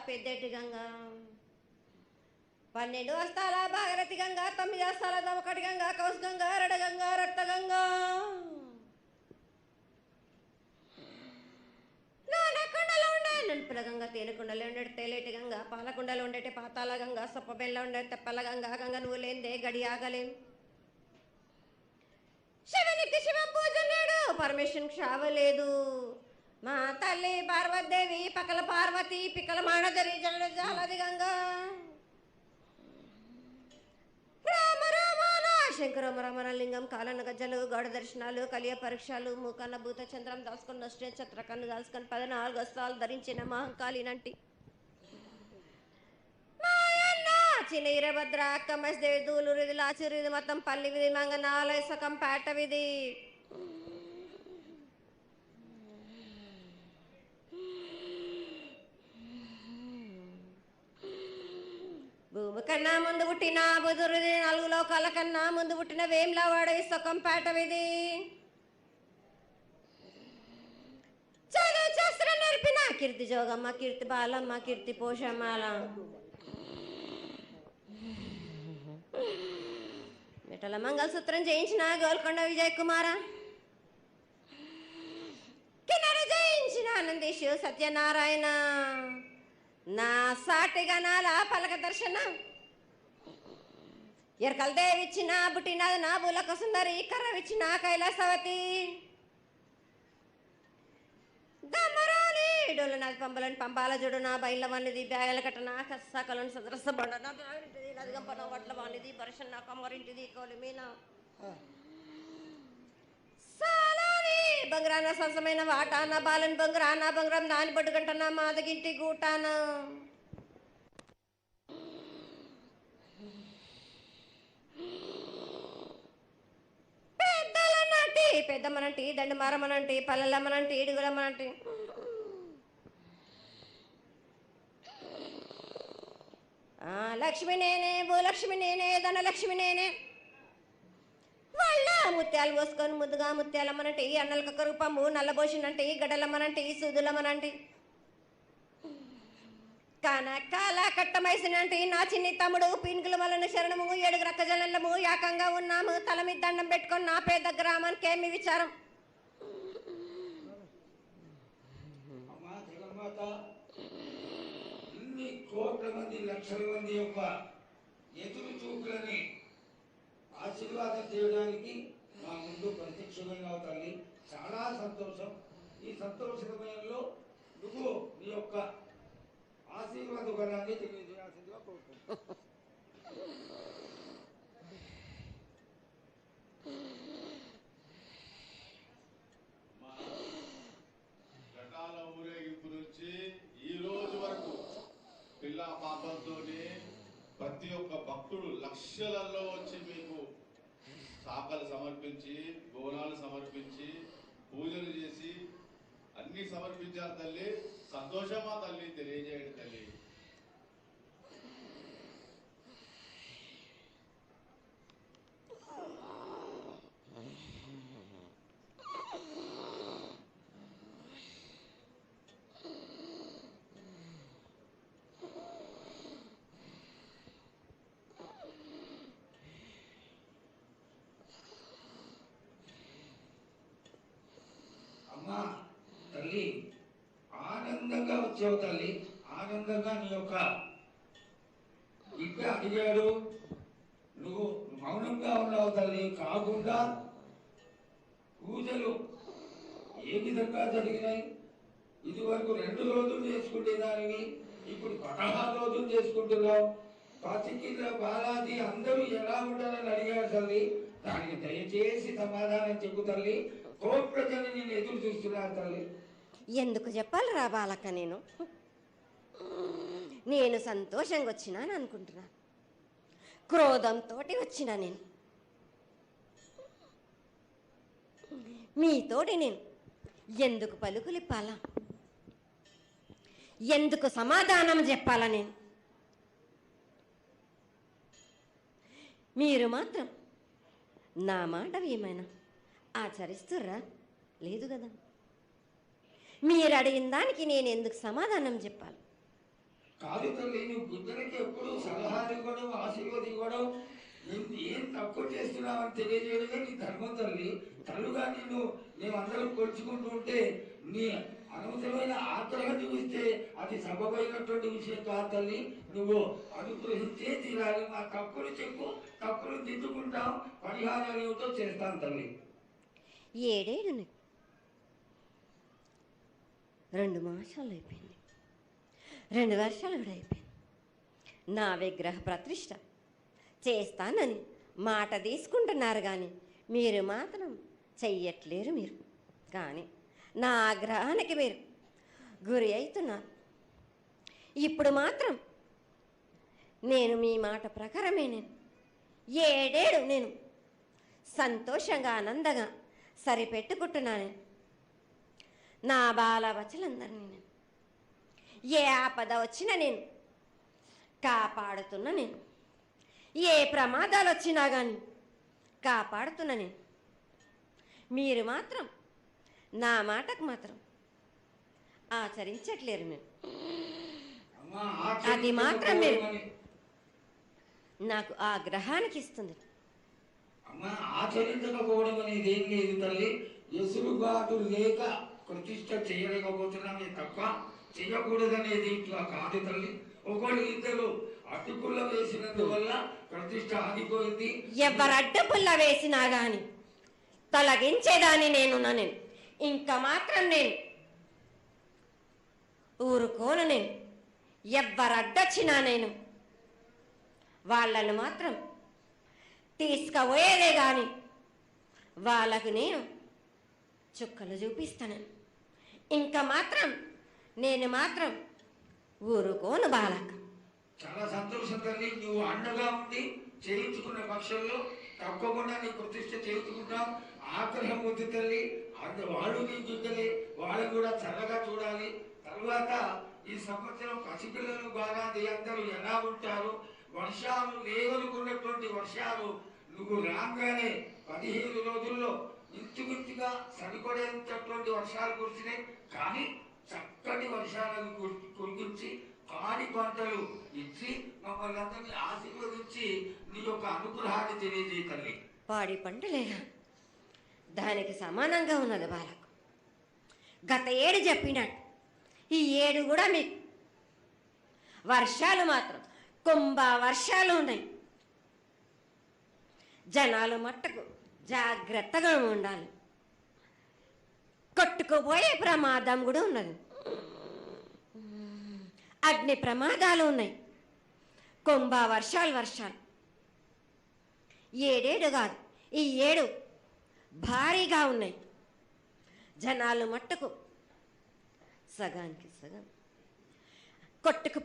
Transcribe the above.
పెద్దటి గంగ 12 వస్తాల భాగరథి గంగ 9 వస్తాల దమకటి గంగ కౌస్ గంగ రడ గంగ రక్త గంగ నానకుండలో ఉండే నలుపుల గంగ తేనెకుండలో ఉండే తేలేటి గంగ పాలకుండలో ఉండేటి పాతాల గంగ సొప్పబెల్ల ఉండే తెప్పల గంగ గంగ నువ్వు లేందే గడి ఆగలేం శివునికి శివం పూజ నేడు పరమేశ్వరునికి క్షావలేదు మా తల్లి పార్వతీదేవి పకల పార్వతి పికల మాణదరి జల జాలది గంగా రామ రామాన శంకరమ రమణ లింగం కాలన గజ్జలు గౌడ దర్శనాలు కలియ పరీక్షలు మూకన్న భూత చంద్రం దాల్చుకొని నష్ట ఛత్రకన్ను దాల్చుకొని 14 వస్త్రాలు ధరించిన మహంకాళినంటి చిన్న ఈరభద్ర అక్కమ్మదేవి దూలూరు ఇది లాచూరు ఇది మొత్తం పల్లి విధి మంగనాలయ సకం పేట విధి భూమి కన్నా ముందు పుట్టిన బుధురుది 4 లోకాల కన్నా ముందు పుట్టిన వేమ్లవాడ సకం పేట విధి చదువు శాస్త్రం నేర్పిన కీర్తి జోగమ్మ కీర్తి బాలమ్మ కీర్తి పోషమ్మాల మెటల మంగళసూత్రం చేయించిన గోల్కొండ విజయ్ కుమార కిన్నెర జయించిన ఆనందేశు సత్యనారాయణ నా సాటి గణాల పలక దర్శన ఎరకల దేవిచ్చిన బుట్టినది నా బులక సుందరి కర్రవిచ్చిన కైలాసవతి దమ్మరాలి డోలు నాది పంబలని పంపాల జుడు నా బయల వానిది బ్యాగల కట్ట నా కసకలను సదరస బండ నా బ్యాగింటిది నదిగంపన వడ్ల వానిది పరషన్ నా కమ్మరింటిది కోలిమీన సాలాని బంగ్రాన సరసమైన వాటాన బాలని బంగ్రాన బంగ్రం దాని పట్టుకంటన మాదగింటి గూటాన పెద్దమ్మనంటి దండు మారమ్మనంటి పల్లెలమ్మనంటి ఇడుగులమ్మనంటి లక్ష్మి నేనే భూలక్ష్మి నేనే ధనలక్ష్మి నేనే వాళ్ళ ముత్యాలు పోసుకొని ముద్దుగా ముత్యాలమ్మనంటి అన్నలకు కరుపమ్ము నల్లబోసినంటి గడ్డలమ్మనంటి సూదులమ్మనంటి కనకాల కట్టమైసినంటి నా చిన్ని తమ్ముడు పీనుకుల వలన శరణము 7 రక్కజలము యాకంగా ఉన్నాము తల మీద దండం పెట్టుకొని నా పేద గ్రామానికి ఏమి విచారం ఇన్ని కోట్ల మంది లక్షల మంది యొక్క ఎదురు చూపులని ఆశీర్వాదం చేయడానికి మా ముందు ప్రత్యక్షమైన తల్లి చాలా సంతోషం. ఈ సంతోష సమయంలో నువ్వు నీ యొక్క ఆశీర్వాద బలాన్ని తెలియజేయాల్సిందిగా కోరుకుంటున్నాను. ఘటాల ఊరేగింపు నుంచి ఈ రోజు వరకు పిల్ల పాపంతోనే ప్రతి ఒక్క భక్తుడు లక్షలలో వచ్చి మీకు శాఖలు సమర్పించి బోనాలు సమర్పించి పూజలు చేసి అన్ని సమర్పించారు తల్లి. సంతోషమా తల్లి తెలియజేయండి తల్లి. అమ్మా తల్లి ఆనందంగా వచ్చావు తల్లి. ఆనందంగా నీ యొక్క బిడ్డ అడిగాడు, నువ్వు మౌనంగా ఉన్నావు తల్లి. కాకుండా పూజలు ఏ విధంగా జరిగినాయి? ఇదివరకు 2 రోజులు చేసుకునేదానివి, ఇప్పుడు 16 రోజులు చేసుకుంటున్నావు. పసికిల బాలాజీ అందరూ ఎలా ఉండాలని అడిగాడు తల్లి. దానికి దయచేసి సమాధానం చెప్పు తల్లి. కోటి ప్రజలు నేను ఎదురు చూస్తున్నారు తల్లి. ఎందుకు చెప్పాలి రా బాలక్క, నేను సంతోషంగా వచ్చినాను అనుకుంటున్నాను. క్రోధంతో వచ్చిన నేను మీతోటి నేను ఎందుకు పలుకులిప్పాలా, ఎందుకు సమాధానం చెప్పాలా? నేను మీరు మాత్రం నా మాట ఏమైనా ఆచరిస్తుర్రా? లేదు కదా. మీరు అడిగిన దానికి నేను ఎందుకు సమాధానం చెప్పాలి? కాదు తల్లి, నువ్వు బిడ్డలకి ఎప్పుడు సలహాలు ఇవ్వడం, ఆశీర్వాదం ఇవ్వడం, ఏం తక్కువ చేస్తున్నావని తెలియజేయడమే నీ ధర్మం తల్లి. తల్లుగా మేమందరం కొలుచుకుంటూ ఉంటే నీ అనవసరమైన ఆగ్రహం చూపిస్తే అది సబబైనటువంటి విషయం కాదు తల్లి. నువ్వు అనుగ్రహించే తీరాలి. మా తప్పులు చెప్పు, తప్పులు దిద్దుకుంటాం, పరిహారాలు ఏమిటో చేస్తాను తల్లి. 7 ఏళ్ళు 2 మాసాలు అయిపోయింది, 2 వర్షాలు కూడా అయిపోయింది. నా విగ్రహ ప్రతిష్ట చేస్తానని మాట తీసుకుంటున్నారు కానీ మీరు మాత్రం చెయ్యట్లేరు. మీరు కానీ నా ఆగ్రహానికి మీరు గురి అవుతున్నారు. ఇప్పుడు మాత్రం నేను మీ మాట ప్రకారమే 7 ఏళ్ళు నేను సంతోషంగా ఆనందంగా సరిపెట్టుకుంటున్నాను. నా బాల బచ్చలందరినీ నేను ఏ ఆపద వచ్చినా నేను కాపాడుతున్నా. నేను ఏ ప్రమాదాలు వచ్చినా కానీ కాపాడుతున్నా. నేను మీరు మాత్రం నా మాటకు మాత్రం ఆచరించట్లేరు. నేను అది మాత్రం మీరు నాకు ఆ గ్రహానికి ఇస్తుంది. అమ్మ, ఆచరించకపోవడం అనేది ఏం లేదు తల్లి. ఎసురుబాటు లేక ప్రతిష్ట చేయలేకపోతున్నామే తప్ప చేయకూడదనేది ఇట్లా కాదు తల్లి. ఒకళ్ళు ఇద్దరు అడ్డుపుల్ల వేసినందువల్ల ప్రతిష్ట ఆగిపోయింది. ఎవరు అడ్డుపుల్ల వేసినా గాని తొలగించేదాన్ని నేను. ఇంకా మాత్రం నేను ఊరుకోను. నేను ఎవరు అడ్డొచ్చినా నేను వాళ్ళను మాత్రం తీసుకుపోయేదే కానీ వాళ్ళకు నేను చుక్కలు చూపిస్తాను. ఇంకా మాత్రం నేను మాత్రం ఊరుకోను బాలక. చాలా సంతోషం తల్లి. నువ్వు అండగా ఉండి చేయించుకున్న పక్షంలో తప్పకుండా నీ ప్రతిష్ట చేయించుకుంటాం. ఆగ్రహం వద్దు తల్లి. వాళ్ళు నీ బిడ్డలే, వాళ్ళు కూడా చల్లగా చూడాలి. తర్వాత ఈ సంవత్సరం పసిపిల్లలు బాగా అందరూ ఎలా ఉంటారు. వర్షాలు లేవనుకున్నటువంటి వర్షాలు నువ్వు రాగానే 15 రోజుల్లో ఇంచుమించుగా సరిపడేటటువంటి వర్షాలు కురిసినాయి. కానీ చక్కటి వర్షాలను కురిపించి పాడి పంటలు ఇచ్చి మమ్మల్ని అందరినీ ఆశీర్వదించి నీ యొక్క అనుగ్రహాన్ని తెలియజేయ తల్లి. పాడి పంటలేగా దానికి సమానంగా ఉన్నది బాలకు. గత 7 చెప్పినట్టు ఈ 7 కూడా మీకు వర్షాలు మాత్రం కుంభ వర్షాలు ఉన్నాయి. జనాలు మట్టుకు జాగ్రత్తగా ఉండాలి. కొట్టుకుపోయే ప్రమాదం కూడా ఉన్నది. అగ్ని ప్రమాదాలు ఉన్నాయి. కుంభ వర్షాలు 7 కాదు, ఈ 7 భారీగా ఉన్నాయి. జనాలు మట్టుకు సగానికి సగం కొట్టుకుపో